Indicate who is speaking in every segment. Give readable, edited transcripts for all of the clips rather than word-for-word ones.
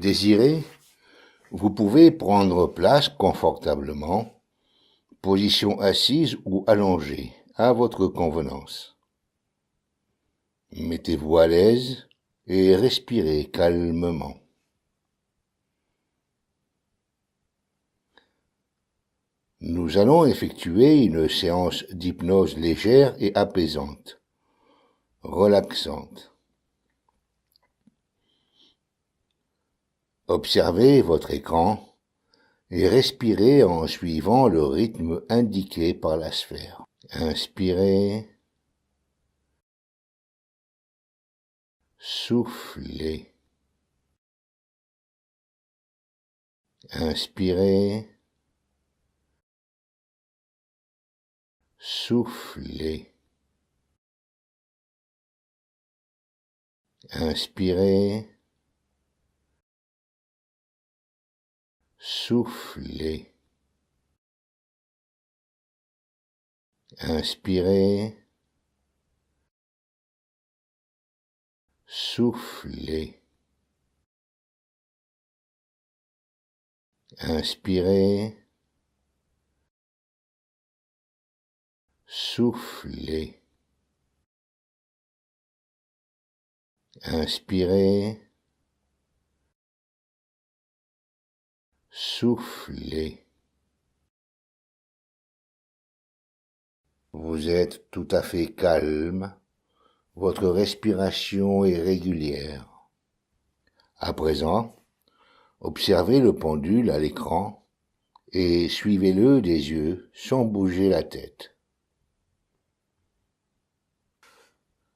Speaker 1: désirez, vous pouvez prendre place confortablement, position assise ou allongée, à votre convenance. Mettez-vous à l'aise et respirez calmement. Nous allons effectuer une séance d'hypnose légère et apaisante, relaxante. Observez votre écran et respirez en suivant le rythme indiqué par la sphère. Inspirez, soufflez. Inspirez, soufflez. Inspirez, soufflez. Inspirez, soufflez. Inspirez, soufflez. Inspirez, soufflez. Vous êtes tout à fait calme, votre respiration est régulière. À présent, observez le pendule à l'écran et suivez-le des yeux sans bouger la tête.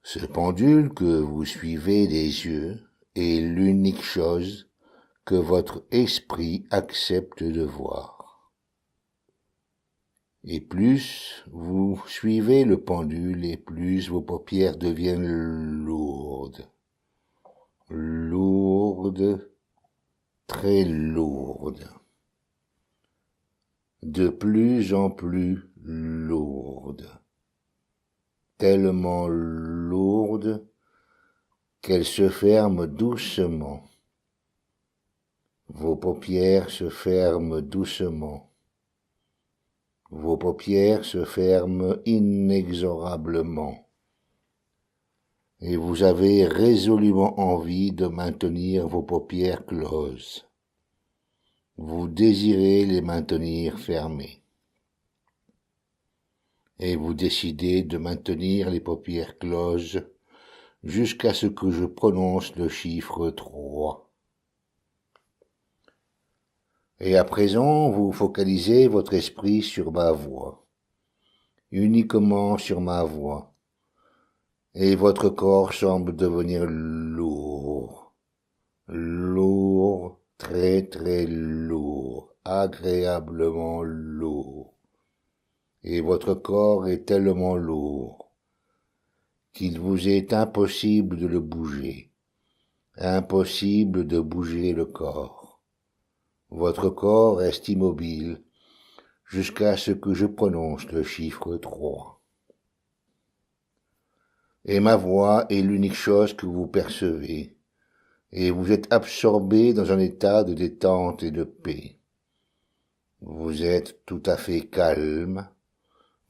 Speaker 1: Ce pendule que vous suivez des yeux est l'unique chose que votre esprit accepte de voir. Et plus vous suivez le pendule, et plus vos paupières deviennent lourdes. Lourdes, très lourdes. De plus en plus lourdes. Tellement lourdes qu'elles se ferment doucement. Vos paupières se ferment doucement. Vos paupières se ferment inexorablement. Et vous avez résolument envie de maintenir vos paupières closes. Vous désirez les maintenir fermées. Et vous décidez de maintenir les paupières closes jusqu'à ce que je prononce le chiffre 3. Et à présent, vous focalisez votre esprit sur ma voix, uniquement sur ma voix, et votre corps semble devenir lourd, lourd, très très lourd, agréablement lourd. Et votre corps est tellement lourd qu'il vous est impossible de le bouger, impossible de bouger le corps. Votre corps reste immobile jusqu'à ce que je prononce le chiffre 3. Et ma voix est l'unique chose que vous percevez, et vous êtes absorbé dans un état de détente et de paix. Vous êtes tout à fait calme,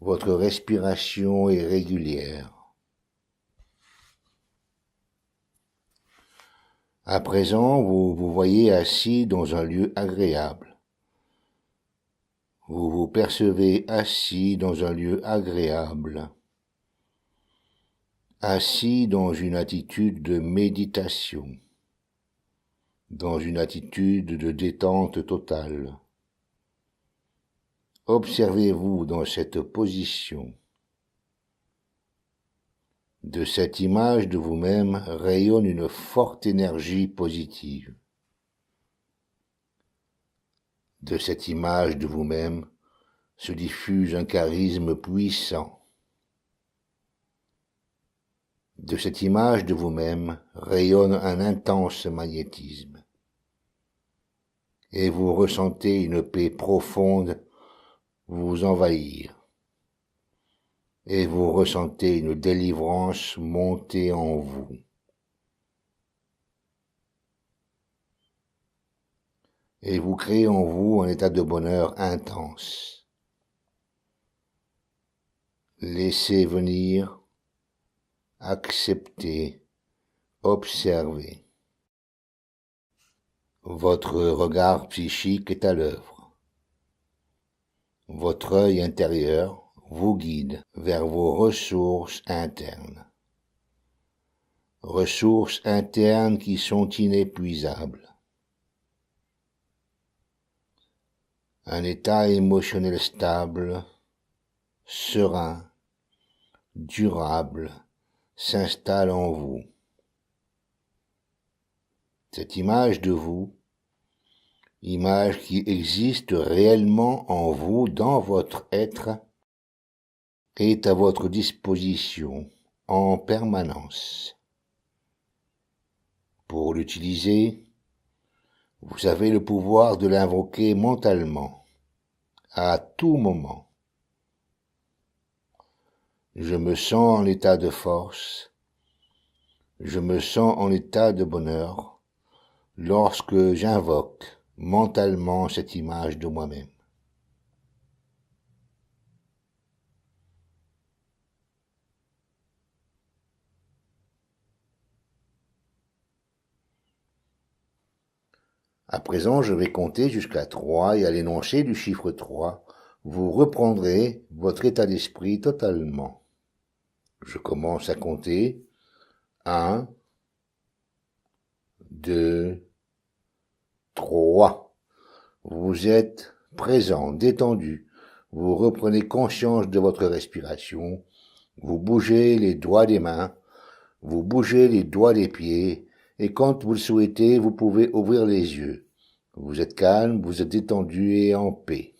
Speaker 1: votre respiration est régulière. À présent, vous vous voyez assis dans un lieu agréable. Vous vous percevez assis dans un lieu agréable, assis dans une attitude de méditation, dans une attitude de détente totale. Observez-vous dans cette position. De cette image de vous-même rayonne une forte énergie positive. De cette image de vous-même se diffuse un charisme puissant. De cette image de vous-même rayonne un intense magnétisme. Et vous ressentez une paix profonde vous envahir. Et vous ressentez une délivrance monter en vous. et vous créez en vous un état de bonheur intense. Laissez venir, acceptez, observez. Votre regard psychique est à l'œuvre. Votre œil intérieur vous guide vers vos ressources internes. Ressources internes qui sont inépuisables. Un état émotionnel stable, serein, durable, s'installe en vous. Cette image de vous, image qui existe réellement en vous, dans votre être, est à votre disposition en permanence. Pour l'utiliser, vous avez le pouvoir de l'invoquer mentalement, à tout moment. Je me sens en état de force, je me sens en état de bonheur lorsque j'invoque mentalement cette image de moi-même. À présent, je vais compter jusqu'à 3 et à l'énoncé du chiffre 3, vous reprendrez votre état d'esprit totalement. Je commence à compter. 1, 2, 3. Vous êtes présent, détendu. Vous reprenez conscience de votre respiration. Vous bougez les doigts des mains. Vous bougez les doigts des pieds. Et quand vous le souhaitez, vous pouvez ouvrir les yeux. Vous êtes calme, vous êtes détendu et en paix.